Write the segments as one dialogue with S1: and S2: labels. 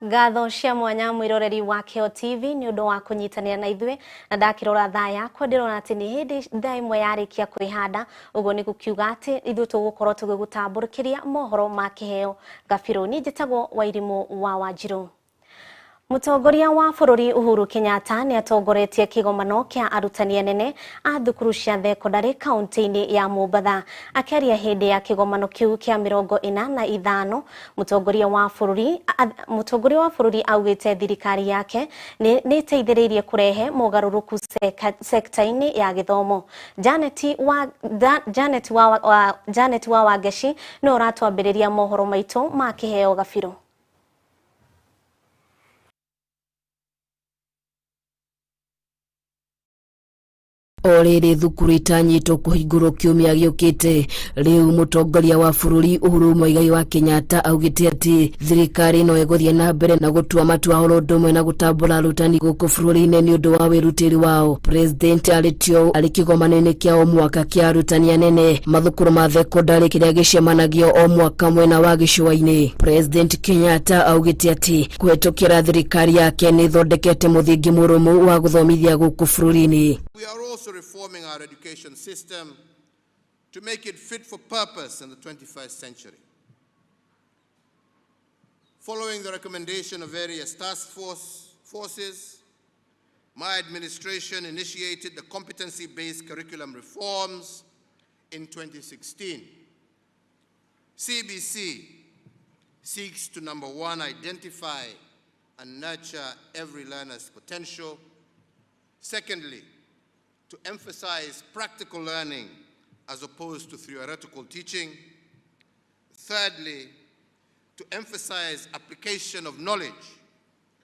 S1: Ngatho cia mwanya mwiroreri wa Kiheo TV ni undu wa kunyitanira na ithuĩ na ndakirora thaa yakwa ndirona ati ni hindi thaa imwe yarikia kwihanda uguo ni gukiuga ati ithuĩ tugukorwo tugigutambũrũkĩria mohoro ma Kiheo. Gabiro ni njĩtagwo WAIRIMU wa WANJIRU. Mũtongoria wa bũrũri Uhuru Kenyatta ni atongoretie kĩgomano kĩa arutani anene a thukuru cia thekondarĩ kaunti-inĩ ya Mombatha. Akĩaria hĩndĩ ya kĩgomano kĩu kĩa 45, mũtongoria wa bũrũri augĩte thirikari yake nĩ ĩteithĩrĩirie kũrehe mogarũrũku sekta-inĩ ya gĩthomo. Janet wa Wangeci no ratwambĩrĩria mohoro maitũ ma Kiheo Gabiro.
S2: Orere thukuru itanyitwo kuhingũrwo kiumia gĩũkĩte. Rĩu mũtongoria wa bũrũri Uhuru Muigai wa Kenyatta augĩte atĩ thirikari no ĩgũthiĩ na mbere na gũtua matua oro ũndũ ũmwe na gũtambũra arutani gũkũ bũrũri-inĩ nĩ ũndũ wa wĩrutĩri wao. President arĩtio arĩ kĩgomano-inĩ kĩa o mwaka kĩa arutani anene mathukuru ma thekondarĩ kĩrĩa gĩcemanagio o mwaka mwena wa gĩcũa-inĩ. President Kenyatta augĩte atĩ kũhetũkĩra thirikari yake nĩ ĩthondekete mũthingi mũrũmu wa gũthomithia gũkũ bũrũri-inĩ.
S3: We are also reforming our education system to make it fit for purpose in the 21st century. Following the recommendation of various task forces, my administration initiated the competency-based curriculum reforms in 2016. CBC seeks to, number one, identify and nurture every learner's potential. Secondly, to emphasize practical learning as opposed to theoretical teaching. Thirdly, to emphasize application of knowledge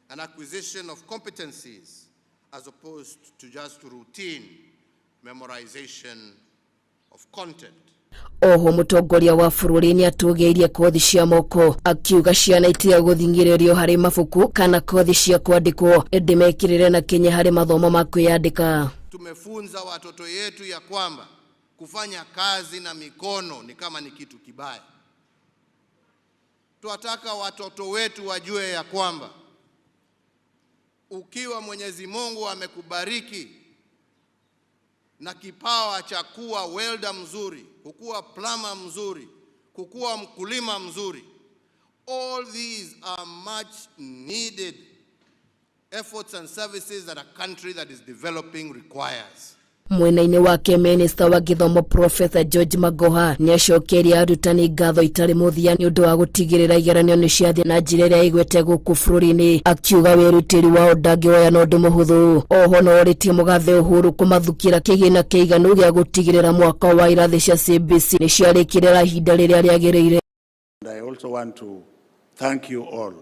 S3: and acquisition of competencies as opposed to just routine memorization of content.
S2: Oho mũtongoria wa bũrũri nĩ atũgĩirie kothi cia moko akiuga ciana itiga gũthingĩrĩrio harĩ mabuku kana kothi cia kwandĩkwo ĩndĩ mekĩrĩre na Kenya harĩ mathomo ma kwĩyandĩka.
S3: Tumefunza watoto yetu ya kwamba kufanya kazi na mikono ni kama ni kitu kibaya. Tunataka watoto wetu wajue ya kwamba ukiwa Mwenyezi Mungu amekubariki na kipawa cha kuwa welder mzuri, kukuwa plumber mzuri, kukuwa mkulima mzuri, all these are much needed efforts and services that a country that is developing requires.
S2: Mwena-inĩ wake Minister wa Gĩthomo Professor George Magoha nĩ acokeria arutani ngatho itarĩ mũthia nĩ ũndũ wa gũtigĩrĩra igeranio nĩ ciathiĩ na njĩra ĩrĩa ĩgwete gũkũ bũrũri-inĩ, akiuga wĩrutĩri wao ndangĩwoya na ũndũ mũhũthũ. Oho no orĩtie mũgathe Uhuru kũmathukĩra kĩgĩna kĩiganu gĩa gũtigĩrĩra mwaka wa irathi cia CBC nĩ ciarĩkĩrĩra ihinda rĩrĩa rĩagĩrĩire.
S4: I also want to thank you all,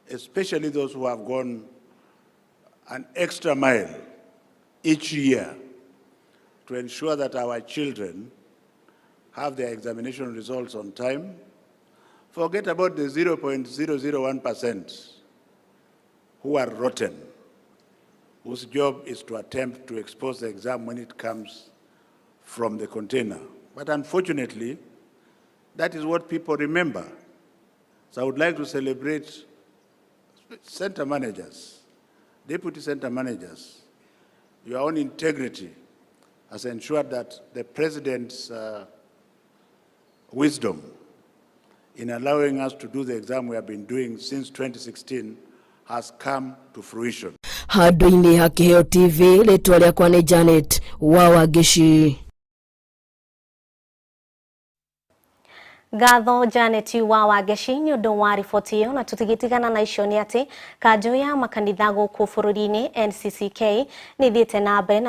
S4: especially those who have gone an extra mile each year to ensure that our children have their examination results on time. Forget about the 0.001% who are rotten, whose job is to attempt to expose the exam when it comes from the container. But unfortunately, that is what people remember. So I would like to celebrate center managers, deputy center managers. Your own integrity has ensured that the President's wisdom in allowing us to do the exam we have been doing since 2016 has come to fruition.
S2: Handũ-inĩ ha Kiheo TV, rĩtwa rĩakwa nĩ Janet wa Wangeci.
S1: Ngatho Janet wa Wangeci nĩ ũndũ wa riboti ĩyo, na tũtigĩtigana na icio nĩ atĩ kanjũ ya makanitha gũkũ bũrũri-inĩ NCCK nĩ thiĩte na mbere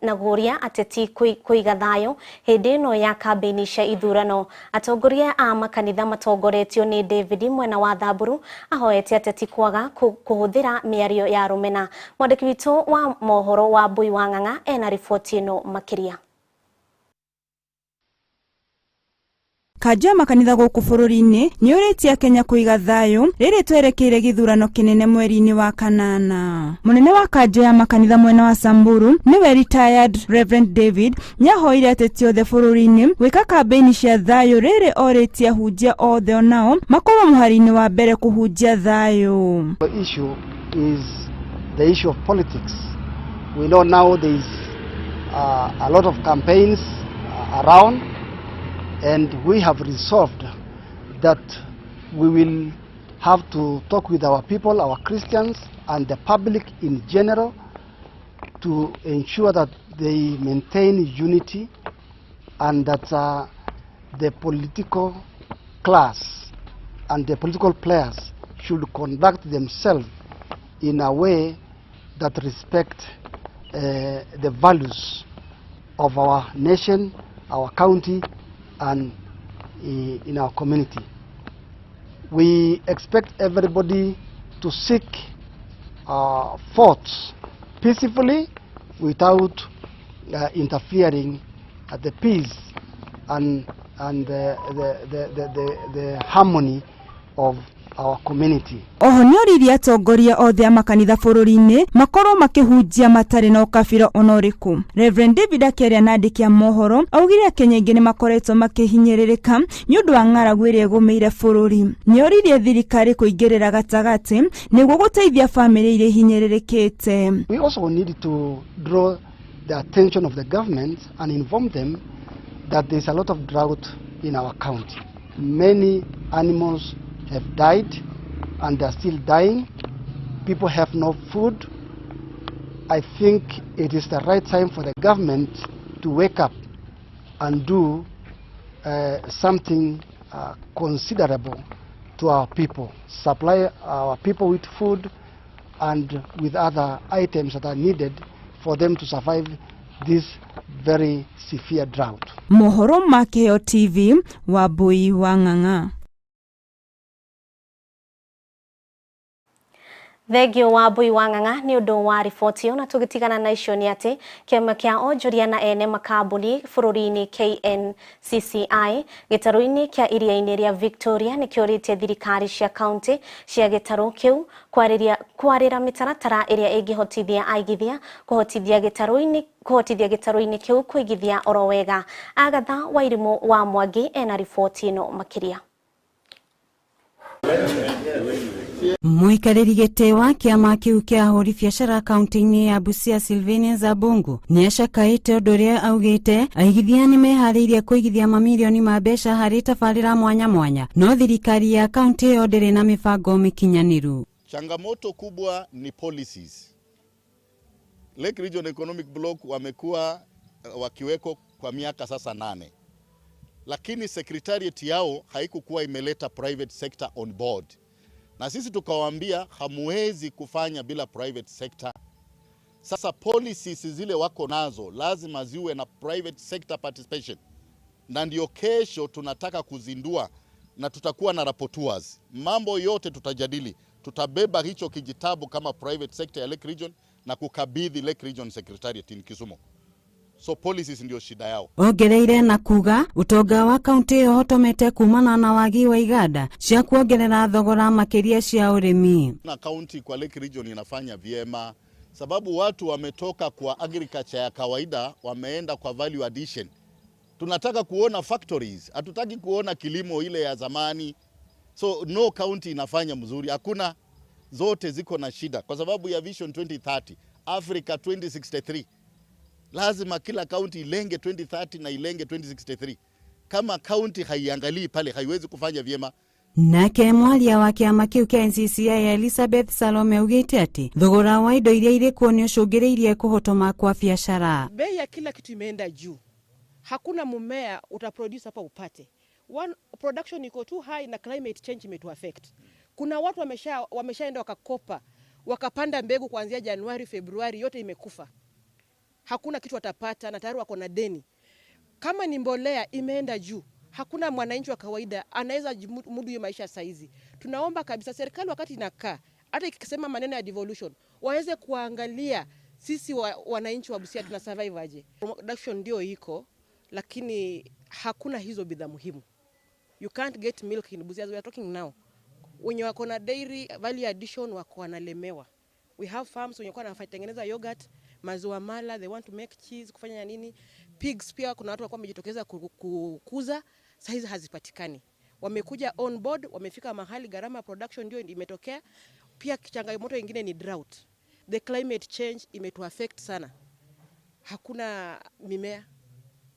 S1: na gũria ateti kũiga thayũ hĩndĩ ĩno ya kambĩini cia ithurano. Atongoria a makanitha matongoretio nĩ David mwena wa Thamburu ahoete ateti kwaga kũhũthĩra mĩario ya rũmena. Mwandĩki witũ wa mohoro wa Mbui wa Ng'ang'a ena riboti ĩno makĩria.
S5: Kajia makanitha gũkũ bũrũri-inĩ nĩ ũrĩtie Kenya kũiga thayũ rĩrĩ twerekeire gĩthurano kĩnene mweri-inĩ wa kanana. Mũnene wa kanjũ ya makanitha mwena wa Samburu nĩwe retired Reverend David nĩahoire ateti othe bũrũri-inĩ gwĩka kambĩini cia thayũ rĩrĩ orĩtie ahunjia othe onao makorwo mũhari-inĩ wa mbere kũhunjia thayũ.
S6: The issue is the issue of politics. We know now there is a lot of campaigns around, and we have resolved that we will have to talk with our people, our Christians, and the public in general to ensure that they maintain unity and that the political class and the political players should conduct themselves in a way that respect the values of our nation, our county, and in our community. We expect everybody to seek votes peacefully without interfering at the peace and the harmony of our community.
S5: Oho nĩoririe atongoria othe a makanitha bũrũri-inĩ makorwo makĩhunjia matarĩ na ũkabira ona ũrĩkũ. Reverend David akĩaria na andĩki a mohoro augire Kenya ingĩ nĩ makoretwo makĩhinyĩrĩrĩka nĩ ũndũ wa ng'aragu ĩrĩa ĩgũmĩire bũrũri. Nĩoririe thirikari kũingĩrĩra gatagatĩ nĩguo gũteithia famĩlĩ iria ihinyĩrĩrĩkĩte.
S6: We also need to draw the attention of the government and inform them that there is a lot of drought in our county. Many animals have died and they are still dying. People have no food. I think it is the right time for the government to wake up and do something considerable to our people. Supply our people with food and with other items that are needed for them to survive this very severe drought.
S5: Mohoro Ma Kiheo Tv, Wambui wa Ng'ang'a.
S1: Thegio wa Wambui wa Ng'ang'a nĩ ũndũ wa riboti ĩyo, na tũgĩtigana na icio nĩ atĩ kĩama kĩa onjoria na ene makambuni bũrũri-inĩ KNCCI gĩtarũ-inĩ kĩa iria-inĩ rĩa Victoria nĩ kĩorĩtie thirikari cia kaunti cia gĩtarũ kĩu kwarĩra mĩtaratara ĩrĩa ĩngĩhotithia aigithia kũhotithia gĩtarũ-inĩ kĩu kũigithia oro wega. Agatha WAIRIMU wa Mwangi ena riboti ĩno makĩria.
S7: Muikarĩri gĩtĩ wa kĩama kĩu kĩa ahũri biacara kaunti-inĩ ya Busia Sylvania Zabungu nĩacakaĩte ũndũ ũrĩa augĩte aigithia nĩ meharĩirie kũigithia mamirioni ma mbeca harĩ tabarĩra mwanya mwanya, no thirikari ya kaunti ĩyo ndĩrĩ na mĩbango mĩkinyanĩru.
S3: Changamoto kubwa ni policies. Lake Region Economic Block wamekuwa wakiweko kwa miaka sasa 8. Lakini secretariat yao haikukuwa imeleta private sector on board. Na sisi tukawaambia hamuwezi kufanya bila private sector. Sasa policies zile wako nazo lazima ziwe na private sector participation. Na ndio kesho tunataka kuzindua na tutakuwa na rapporteurs. Mambo yote tutajadili. Tutabeba hicho kijitabu kama private sector ya Lake Region na kukabidhi Lake Region Secretariat in Kisumu. So policies ndio shida yao.
S7: Ongereire na kuga utonga wa kaunti ĩyo hotomete kumana na wagi wa iganda cia kuongerera thogora makĩria cia ũrĩmi.
S3: Na kaunti kwa Lake Region inafanya vyema sababu watu wametoka kwa agriculture ya kawaida wameenda kwa value addition. Tunataka kuona factories, hatutaki kuona kilimo ile ya zamani. So no county inafanya mzuri, hakuna, zote ziko na shida kwa sababu ya Vision 2030, Africa 2063. Lazima kila county ilenge 2030 na ilenge 2063. Kama county haiangalii pale haiwezi kufanya vyema.
S7: Nake mwaria wa kĩama kĩu kĩa NCCI Elizabeth Salome augĩte atĩ thogora wa indo iria irĩ kuo nĩ ũcũngĩrĩirie kũhotoma kwa biashara.
S8: Bei ya kila kitu imeenda juu. Hakuna mmea utaproduce hapa upate. One, production iko too high na climate change imetu affect. Kuna watu wameshaenda wakakopa, wakapanda mbegu kuanzia Januari, Februari, yote imekufa. Hakuna kitu watapata na tayari wako na deni. Kama ni mbolea imeenda juu, hakuna mwananchi wa kawaida anaweza mudu hiyo maisha saizi. Tunaomba kabisa serikali wakati inakaa, hata ikisema maneno ya devolution, waweze kuangalia sisi wananchi wa Busia tuna survive aje. Production ndio iko, lakini hakuna hizo bidhaa muhimu. You can't get milk in Busia as we are talking now. When you are on a dairy value addition wako wanalemewa. We have farms when you are wanatengeneza yogurt, maziwa mala, they want to make cheese, kufanya nini. Pigs pia kuna watu wamejitokeza kukuza, saizi hazipatikani. Wamekuja on board, wamefika mahali gharama production ndio imetokea. Pia changamoto nyingine ni drought. The climate change imetu affect sana. Hakuna mimea.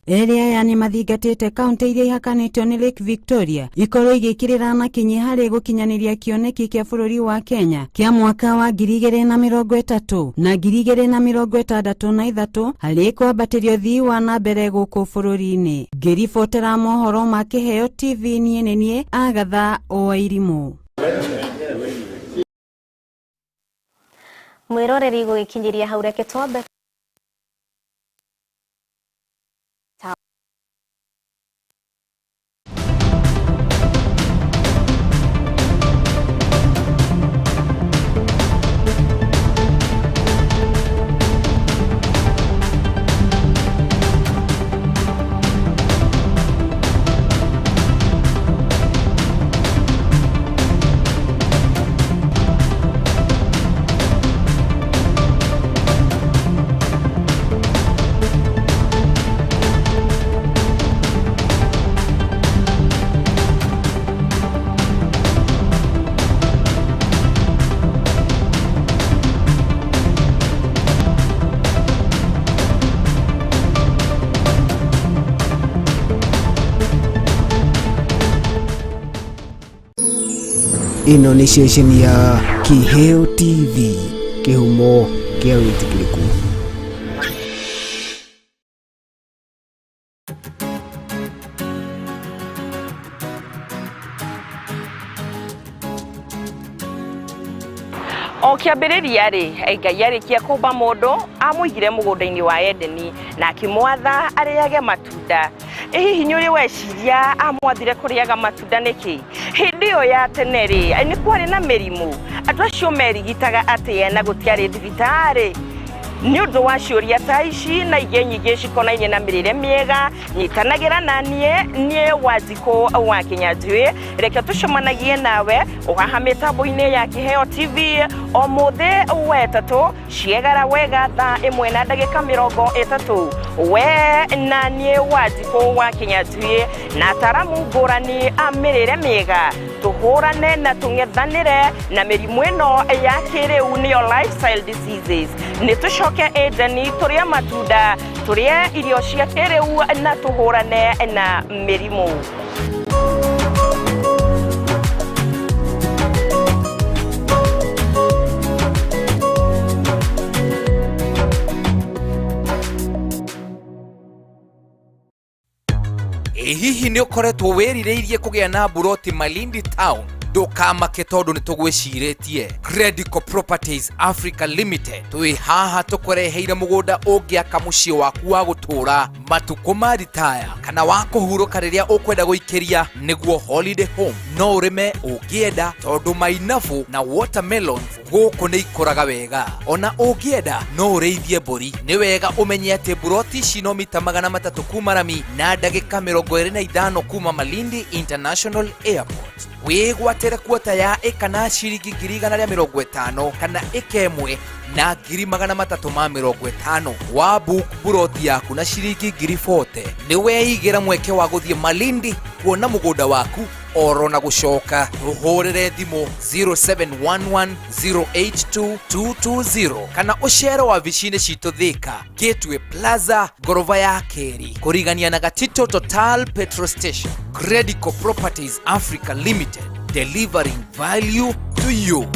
S7: Eria yani mathingatite kaunti iria ihakanitio ni Lake Victoria ikorwo igikirira na kinyi hari gukinyaniria kioneki kia bururi wa Kenya kia mwaka wa 2030 na 2063 hari kwambatirio thii wa na mbere guku bururi-ini. Ngiribotera Mohoro Ma Kiheo Tv nie Agatha WAIRIMU.
S1: Mwiroreri gugikinyiria hau reke twambe
S9: ino ni station ya Kiheo TV, kihumo kia witikiriku.
S10: O kiambiriria ri Ngai arikia kumba mundu amuigire mugunda-ini wa Edeni na akimwatha ariage matunda. Hihi nyuri weciria amwathire kuriaga matunda niki? Hindi yo ya tene ri ni kwari na mirimu andu acio merigitaga atia na gutiari thibitari. Ni undu wa ciuria ta ici na ingĩ nyingĩ cikonainie na mĩrĩre mĩega nyitanagira na nie Wanjiru wa Kinyanjui. Reke tucemanagie nawe uhaha mitambo-ini ya Kiheo TV o muthi wetatu ciegara wega thaa 1:30 we na nie Wanjiru wa Kinyanjui na taramu ngũrani a mĩrĩre mĩega tuhurane na tung'ethanire na mĩrimũ ĩno ya kĩrĩu nĩyo lifestyle diseases. Ni tucoke Edeni turie matunda turie irio cia kĩrĩu na tuhurane na mĩrimũ.
S11: Hihi ni ukoretwo werireirie kugia na buroti Malindi Town? Ndukamake tondu ni tugwiciretie. Credico Properties Africa Limited twi haha tukureheire mugunda ungiaka mucii waku wa gutura matuko ma retire kana wa kuhuruka riria ukwenda guikiria niguo holiday home. No urime ungienda tondu mainafu na watermelons guku ni ikuraga wega. Ona ungienda no ureithie mburi ni wega umenye ati buroti cino mita 300 kuma Rami na ndagika 25 kuma Malindi International Airport. Wigwatere kuota ya eka na ciringi 150 kana eka imwe na 350 wa book buroti yaku na ciringi 40 ni weigira mweke wa guthie Malindi kuona mugunda waku oro na gucoka. Ruhurire thimu 0711082220 kana ucero wa vicine citu Thika Gateway Plaza gorova ya keri kurigania na Gatito Total Petrol Station. Credico Properties Africa Limited, delivering value to you.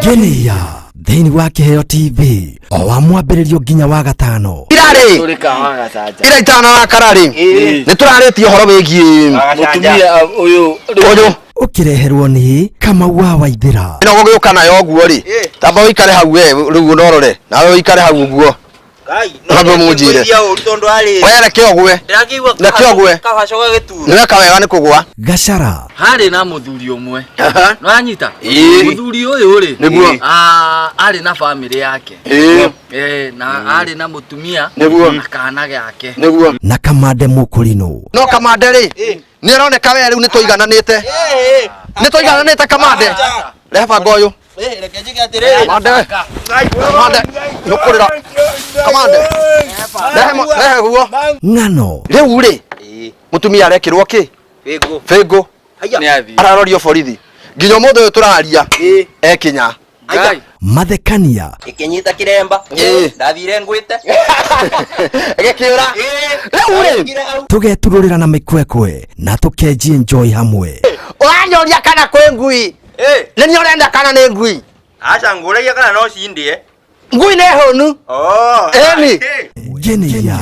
S9: Genia thĩinĩ wa Kiheo TV o wa mwambĩrĩrio nginya wa gatano.
S12: Ira itano wa karari nĩ tũrarĩtie ũhoro wĩgiĩ mũtumia ũyũ
S9: ũkĩreherwo nĩ Kamau wa Waithĩra.
S12: Ĩno gũgĩũka nayo ũguo rĩ, tamba ũikare hau we rĩu ũnorore nawe ũikare hau ũguo Ngabe munjire. Wera kiogwe. Na kiogwe.
S13: Kabacoga gĩturo.
S12: Niwe kawega nĩ kũgwa.
S9: Gacara.
S13: Harĩ na mũthuri ũmwe. No anyita. Mũthuri ũyũ rĩ.
S12: Nĩguo.
S13: Arĩ na family yake. Na arĩ na mũtumia na kana gake.
S12: Nĩguo.
S9: Na kamande mũkũrinũ.
S12: No kamande rĩ. Nĩ aroneka we rĩu nĩ tũigananĩte. Nĩ tũigananĩte kamande. Rehe banga ũyũ.
S13: Reke njige atĩrĩ.
S12: Kamande. Nũkũrĩra. Kamande. Rehe guo.
S9: Ng'ano.
S12: Rĩu rĩ. Mũtumia arekĩrwo kĩ? Fĩngũ. Ararorio borithi. Nginya mũndũ ũyũ tũraria. Ekinya.
S9: Mathekania.
S13: Ikinyita kiremba. Ndathire ngwite.
S12: Gĩkĩũra. Rĩu rĩ.
S9: Tũgeturũrĩra na mĩkwekwe na tũkenji enjoy hamwe.
S12: Ũranyoria kana kwĩ ngui? Nĩ niĩ ũrenda kana nĩ ngui?
S13: Aca ngũragia kana no cindie.
S12: Ngui nĩ hũnu. Eni.
S9: Genia.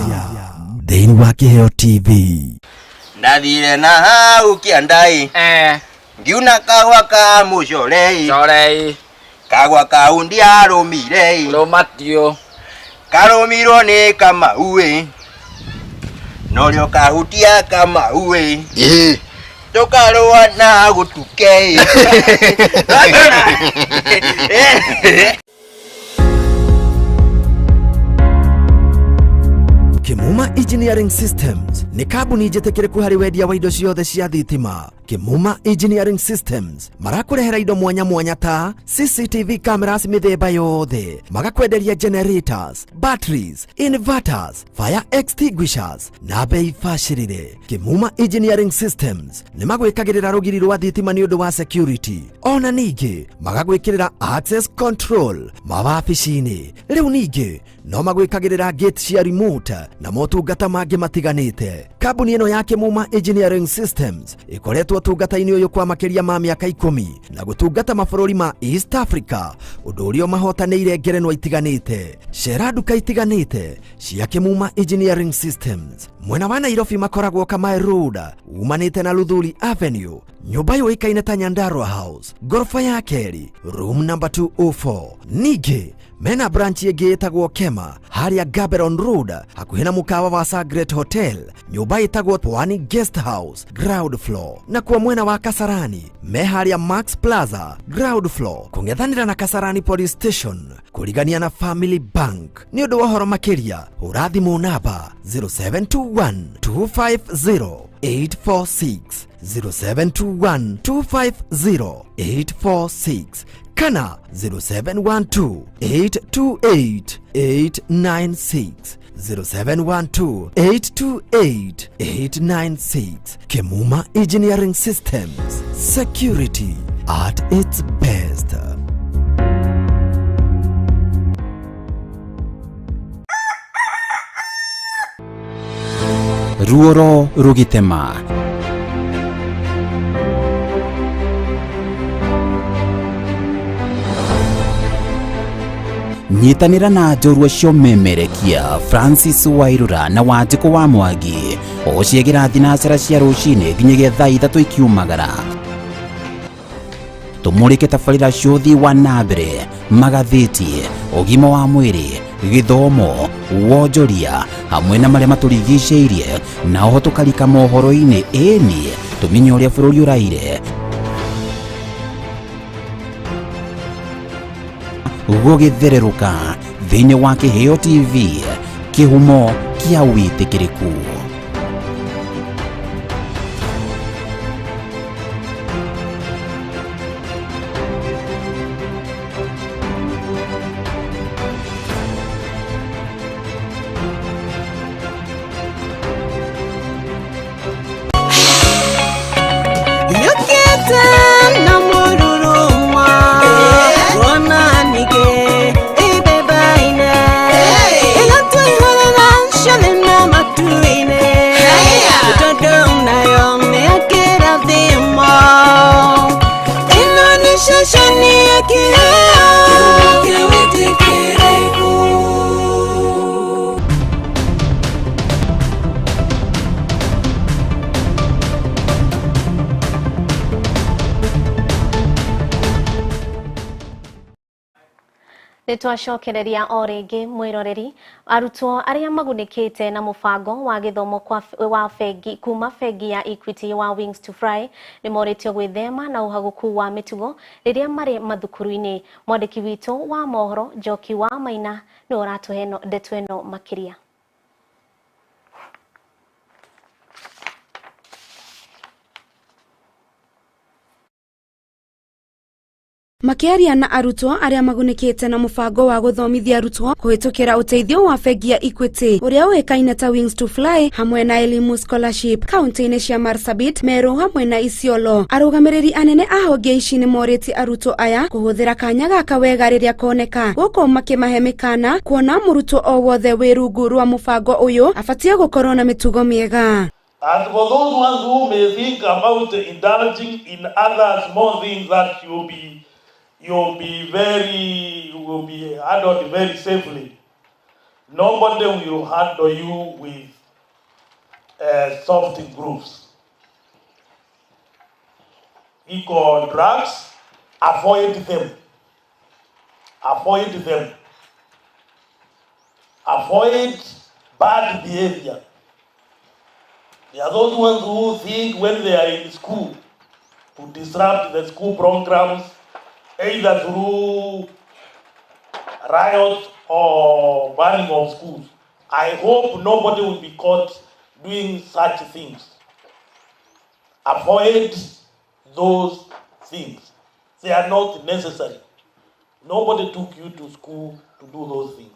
S9: Thĩinĩ wa Kiheo TV.
S13: Ndathire na hau kĩandai. Ngiuna kahua ka mũcorei. Kagwa kau ndiarũmire. Romatio.
S14: Karomirwo ni Kamau Norio kahutia Kamau Tokarwa na gutuke
S9: Kimuma Engineering Systems ni kabuni njetekereku hari wendia wa indo ciothe cia thitima. Kimuma Engineering Systems marakurehera indo mwanya mwanya ta CCTV cameras mithemba yothe, magakwenderia generators, batteries, inverters, fire extinguishers na bei bacĩrĩre. Kimuma Engineering Systems ni magwĩkagĩrĩra rũgiri rwa thitima ni ũndũ wa security. Ona ningĩ magagwĩkĩrĩra access control mawabici-inĩ. Rĩu ningĩ no magwĩkagĩrĩra gate cia remote na motungata mangĩ matiganĩte. Kambuni ĩno ya Kimuma Engineering Systems ĩkoretwo tungata-inĩ ũyũ kwa makĩria ma mĩaka 10 na gũtungata mabũrũri ma East Africa, ũndũ ũrĩa mahotanĩire ngerenwa itiganĩte. Cera nduka itiganĩte cia Kimuma Engineering Systems. Mwena wa Nairobi makoragwo Kamae Road, umanĩte na Luthuli Avenue, nyũmba yũĩkaine ta Nyandarua House, gorofa ya kerĩ, room number 204. Ningĩ mena branch ĩngĩ ĩtagwo Kema harĩa Gaberon Road hakuhĩ na mũkawa wa Sagret Hotel, nyũmba ĩtagwo Pwani Guest House ground floor. Na kwa mwena wa Kasarani me harĩa Max Plaza ground floor, kũng'ethanĩra na Kasarani Police Station kũrigania na Family Bank. Nĩ ũndũ wa ũhoro makĩria hũra thimũ namba 0721 250 846 0721 250 846 kana 0712 828 896 0712 828 896. Kimuma Engineering Systems, security at its best.
S15: Ruoro rugitema. Nyitanira na njorua cio memerekia Francis Wairura na Wanjiru wa Mwangi ociegira thinacera cia rucini nginyagia thaa 3 ikiumagara. Tumurike tabarĩra cia ũthii wa nambere, magathĩti, ũgima wa mwĩrĩ, gĩthomo, wonjoria hamwe na marĩa matũrigicĩirie, na oho tũkarika mohoro-inĩ ĩni tũmenye ũrĩa bũrũri ũraire. Gũgĩthererũka thĩinĩ wa Kiheo TV, kĩhumo kĩa wĩtĩkĩrĩku.
S1: Nitwacokereria o ringi mwiroreri arutwo aria magunikite na mubango wa githomo wa fegi kuma fegi ya Equity wa Wings to Fly ni moritio gwithema na uhaguku wa mitugo riria mari mathukuru-ini. Mwandiki witu wa mohoro Njoki wa Maina ni uratuhe ndeto ino makiria.
S16: Makiaria na arutwo aria magunikite na mubango wa guthomithia arutwo kuhitukira uteithio wa fegi ya Equity uria uikaine ta Wings to Fly hamwe na WAIRIMU scholarship kaunti-ini cia Marsabit, Meru hamwe na Isiolo. Arugamiriri anene a honge ici ni moriti arutwo aya kuhuthira kanya gaka wega riria koneka guko makimahe mikana kuona murutwo o wothe wi rungu rwa mubango uyu afatie gukorwo na mitugo miega.
S17: And for those ones who may think about indulging in other small things that you'll be handled very safely. Nobody will handle you with soft grooves. Equal drugs, avoid them. Avoid them. Avoid bad behavior. There are those ones who think when they are in school to disrupt the school programs, either through riots or burning of schools. I hope nobody will be caught doing such things. Avoid those things. They are not necessary. Nobody took you to school to do those things.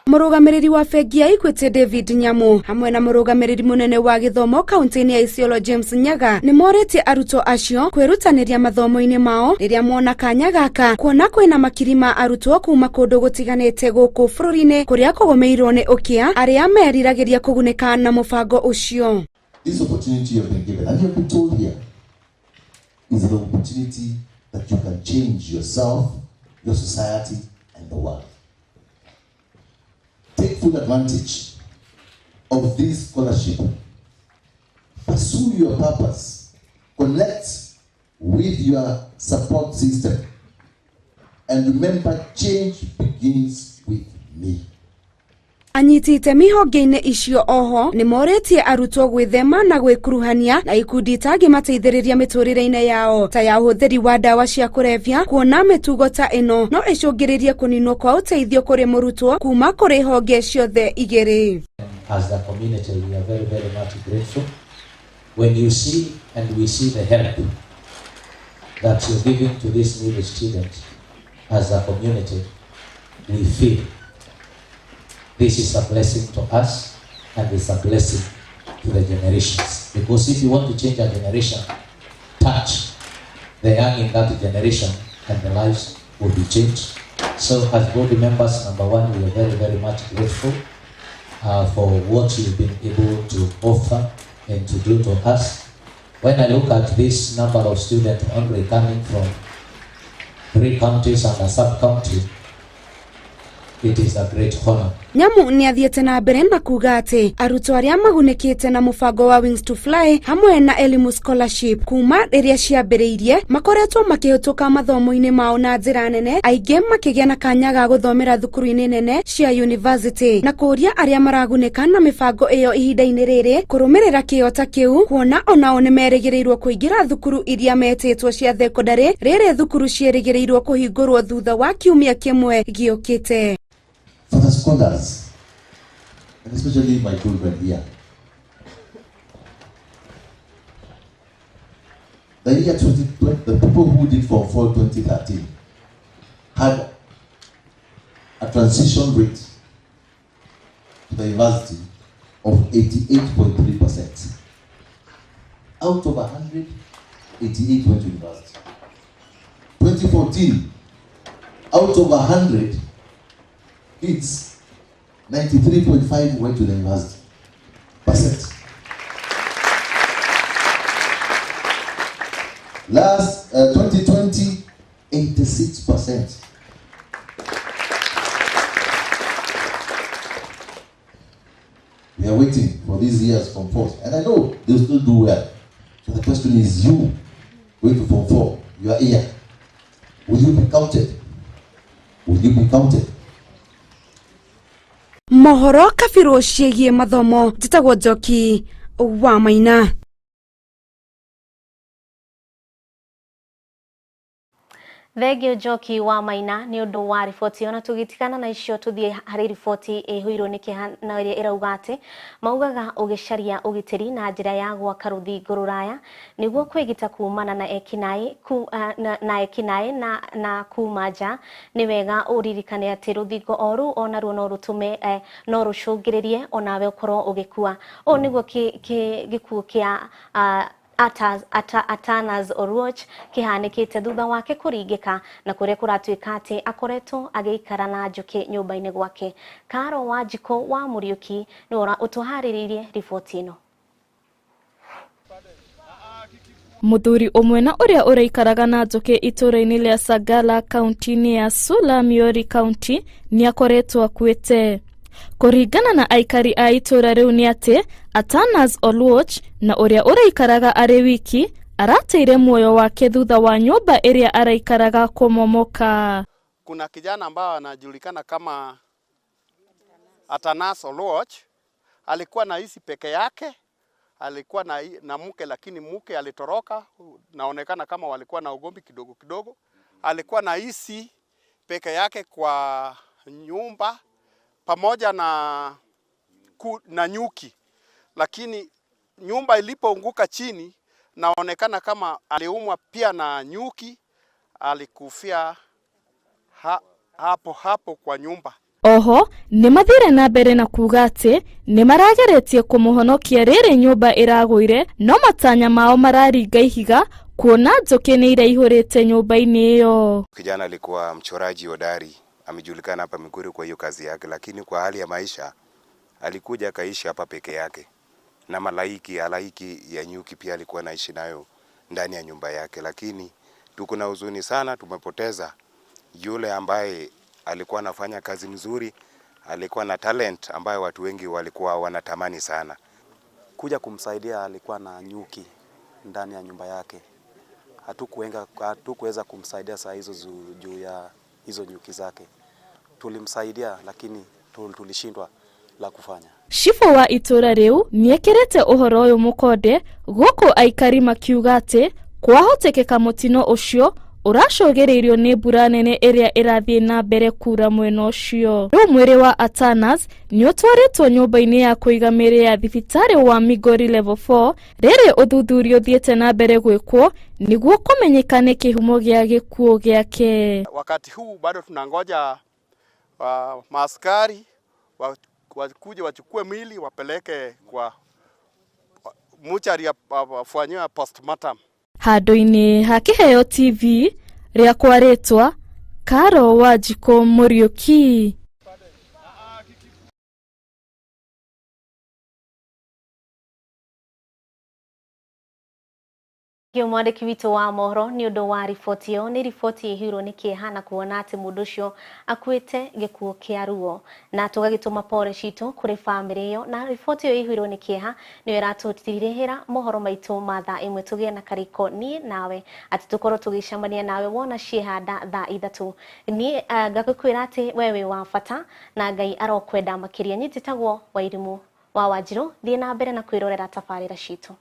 S16: Murugamiriri wa fegi ya Equity David Nyamu hamwe na murugamiriri munene wa githomo kaunti-ini ya Isiolo James Nyaga ni morete arutwo acio kwirutaniria mathomo-ini mao riria mona kanya gaka kuona kwina makirima arutwo kuma kundu gutiganite guku bururi-ini kuria kugomeirwo ni ukia aria meriragiria kugunika na mubango ucio.
S18: This opportunity you have been given and you have been told here is an opportunity that you can change yourself, your society and the world. Take full advantage of this scholarship. Pursue your purpose. Connect with your support system. And remember, change begins with me.
S16: Anyitite mihonge-ini icio oho ni moretie arutwo gwithema na gwikuruhania na ikundi itagimateithiriria miturire-ini yao ta ya uhuthiri wa dawa cia kurevya kuona mitugo ta ino no icungiririe kuninwo kwa uteithio kuri murutwo kuma kuri honge ciothe igiri.
S19: As the community, we are very, very much grateful when you see and we see the help that you're giving to this needy student. As a community, we feel this is a blessing to us and it's a blessing to the generations. Because if you want to change a generation, touch the young in that generation and the lives will be changed. So as board members, number one, we are very, very much grateful for what you've been able to offer and to do to us. When I look at this number of students only coming from 3 counties and a sub-county, it is a great honor.
S16: Nyamu ni athiete na mbere na kuga ati arutwo aria magunikite na mubango wa Wings to Fly hamwe na WAIRIMU scholarship kuma riria ciambiriirie makoretwo makihutuka mathomo-ini mao na njira nene, aingi makigia na kanya ga guthomera thukuru-ini nene cia university na kuria aria maragunika na mibango iyo ihinda-ini riri kurumirira kiota kiu kuona onao ni merigiriirwo kuingira thukuru iria metitwo cia thekondarĩ riri thukuru cierigirirwo kuhingurwo thutha wa kiumia kimwe giukite.
S18: For the scholars, and especially my children here, the year 2020, the people who did Form 4 2013 had a transition rate to the university of 88.3%. Out of 100, 88 went to university. 2014, out of 100 kids, 93.5 went to the university. Last 2020, 86%. We are waiting for these years from 4, and I know they'll still do well. So the question is, you going to Form 4, you are here. Will you be counted? Will you be counted?
S16: mohoro kabiro ciĩgiĩ mathomo njĩtagwo Njoki wa Maina.
S1: Thegio Njoki wa Maina ni undu wa riboti ona tugitikana na icio tuthie hari riboti ihuirwo ni kihana iria irauga ati maugaga ugicaria ugitiri na njira ya gwaka ruthingo ruraya niguo kwigita kumana na ekinae na kuma nja ni wega uririkane ati ruthingo oru ona ruo no rutume no rucungiririe onawe ukorwo ugikua o niguo gikuo kia Atanas Oruoch kihanikite thutha wake kuringika na kuria kuratuika ati akoretwo agiikara na Njoki nyumba-ini gwake. Karo Wanjiko wa Muriuki ni ora utuhariririe riboti ino.
S20: Muthuri umwe na uria uraikaraga na Njoki itura-ini ria Sagala kaunti-ini ya Sula Miori kaunti ni akoretwo akuite. Kuringana na aikari a itura riu ni ati Atanas Oluoch na uria uraikaraga ari wiki arateire muoyo wake thutha wa nyumba iria araikaraga kumomoka.
S21: Kuna kijana ambao anajulikana kama Atanas Oluoch, alikuwa naishi peke yake, alikuwa na mke, lakini mke alitoroka, naonekana kama walikuwa na ugomvi kidogo kidogo. Alikuwa naishi peke yake kwa nyumba pamoja na nyuki, lakini nyumba ilipoanguka chini naonekana kama aliumwa pia na nyuki, alikufia hapo kwa nyumba.
S20: Oho ni mathire na mbere na kuga ati ni marageretie kumuhonokia riri nyumba iragwire no matanya mao mararinga ihiga kuona Njoki ni iraihurite nyumba-ini iyo.
S22: Kijana alikuwa mchoraji hodari, amejulikana hapa Migori kwa hiyo kazi yake, lakini kwa hali ya maisha alikuja akaishi hapa peke yake, na halaiki ya nyuki pia alikuwa anaishi nayo ndani ya nyumba yake. Lakini tuko na huzuni sana, tumepoteza yule ambaye alikuwa anafanya kazi mzuri, alikuwa na talent ambayo watu wengi walikuwa wanatamani sana.
S23: Kuja kumsaidia, alikuwa na nyuki ndani ya nyumba yake. Hatukuweza kumsaidia saa hizo juu ya hizo nyuki zake. Tulimsaidia lakini tulishindwa la kufanya.
S20: Shifo wa itura riu niekirete uhoro uyu mukonde guku aikari makiuga ati kwahotekeka mutino ucio uracogeririo ni mbura nene iria irathie na mbere kura mwena ucio. Riu mwiri wa Atanas ni utwaritwo nyumba-ini ya kuiga miri ya thibitari wa Migori level 4 riri uthuthurio thiete na mbere gwikwo niguo kumenyekane kihumo gia gikuo giake.
S21: Wakati huu bado tunangoja maaskari wakuje wachukue mwili wapeleke kwa muchari afanywe postmortem.
S20: Handu-ini ha Kiheo TV ria kwaritwa Karo Wanjiko Muriuki.
S1: Mwandiki witu wa mohoro ni undu wa riboti iyo ni riboti ihiro ni kihana kuona ati mundu ucio akuite gikuo kia ruo na tugagituma pole citu kuri family iyo na riboti iyo ihiro ni kiha ni iratutirihira mohoro maitu ma thaa imwe tugie na kariko ni nawe ati tukorwo tugicamania nawe wona ciehanda thaa 3 ni ngakwira ati wewe wa fata na Ngai arokwenda makiria nyititagwo Wairimu wa Wanjiru thie na mbere na kwirorera tabarira citu.